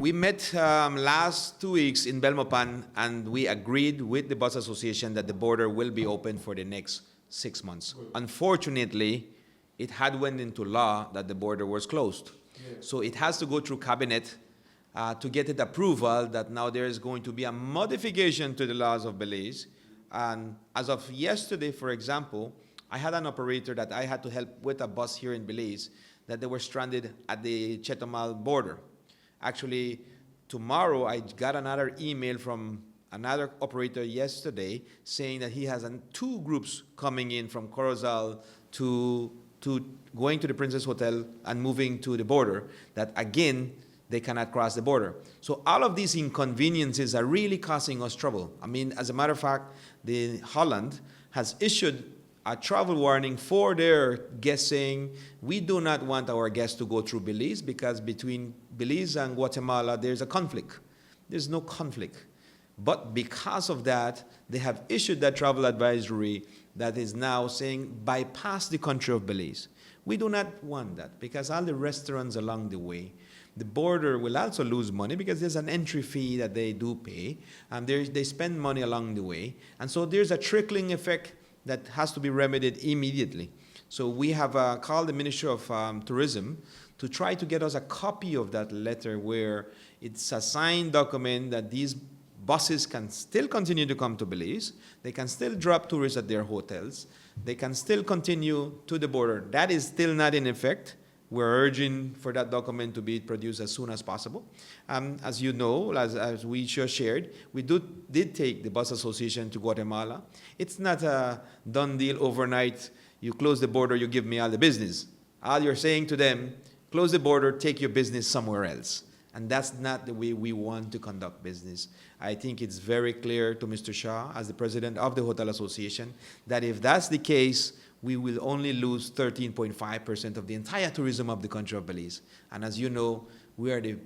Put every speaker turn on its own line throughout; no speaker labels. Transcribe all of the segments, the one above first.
We met last 2 weeks in Belmopan, and we agreed with the bus association that the border will be open for the next 6 months. Unfortunately, it had went into law that the border was closed. So it has to go through cabinet to get it approval that now there is going to be a modification to the laws of Belize. And as of yesterday, for example, I had an operator that I had to help with a bus here in Belize that they were stranded at the Chetumal border. Actually, tomorrow I got another email from another operator yesterday saying that he has two groups coming in from Corozal to going to the Princess Hotel and moving to the border, that again, they cannot cross the border. So all of these inconveniences are really causing us trouble. I mean, as a matter of fact, the Holland has issued a travel warning for their guests saying, we do not want our guests to go through Belize because between Belize and Guatemala, there's a conflict. There's no conflict. But because of that, they have issued that travel advisory that is now saying bypass the country of Belize. We do not want that because all the restaurants along the way, the border will also lose money because there's an entry fee that they do pay, and they spend money along the way. And so there's a trickling effect that has to be remedied immediately. So we have called the Ministry of Tourism to try to get us a copy of that letter where it's a signed document that these buses can still continue to come to Belize. They can still drop tourists at their hotels. They can still continue to the border. That is still not in effect. We're urging for that document to be produced as soon as possible. As you know, as we just shared, we did take the bus association to Guatemala. It's not a done deal overnight. You close the border, you give me all the business. All you're saying to them, close the border, take your business somewhere else. And that's not the way we want to conduct business. I think it's very clear to Mr. Shah, as the president of the Hotel Association, that if that's the case, we will only lose 13.5% of the entire tourism of the country of Belize. And as you know, we are the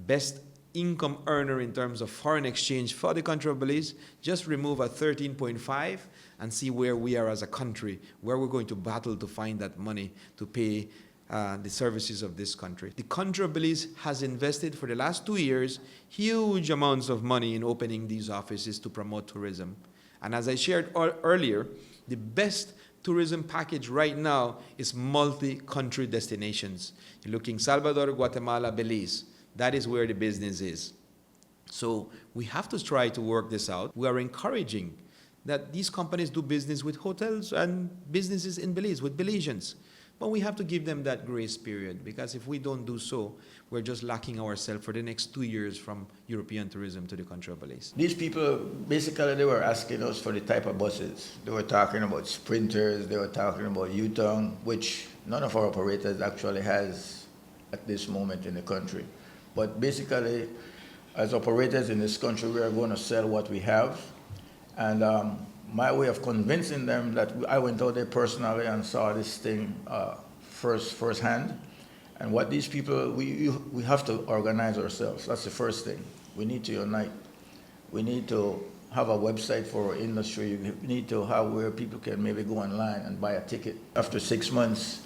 best income earner in terms of foreign exchange for the country of Belize. Just remove a 13.5 and see where we are as a country, where we're going to battle to find that money to pay the services of this country. The country of Belize has invested for the last 2 years huge amounts of money in opening these offices to promote tourism. And as I shared earlier, the best tourism package right now is multi-country destinations. You're looking Salvador, Guatemala, Belize. That is where the business is. So we have to try to work this out. We are encouraging that these companies do business with hotels and businesses in Belize, with Belizeans. But we have to give them that grace period, because if we don't do so, we're just locking ourselves for the next 2 years from European tourism to the country of Belize.
These people, basically, they were asking us for the type of buses. They were talking about sprinters, they were talking about U-Tongue, which none of our operators actually has at this moment in the country. But basically, as operators in this country, we are going to sell what we have. And my way of convincing them that I went out there personally and saw this thing firsthand. And what these people, we have to organize ourselves. That's the first thing. We need to unite. We need to have a website for our industry. We need to have where people can maybe go online and buy a ticket. After 6 months,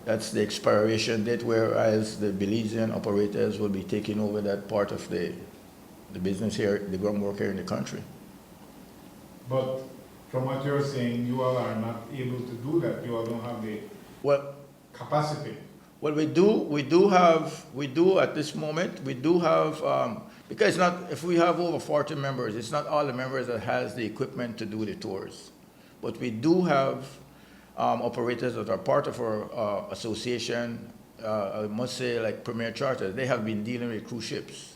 that's the expiration date, whereas the Belizean operators will be taking over that part of the business here, the groundwork here in the country.
But from what you're saying, you all are not able to do that. You all don't have the capacity.
Well, we do at this moment, we do have, because it's not, if we have over 40 members, it's not all the members that has the equipment to do the tours. But we do have operators that are part of our association, I must say like Premier Charter, they have been dealing with cruise ships.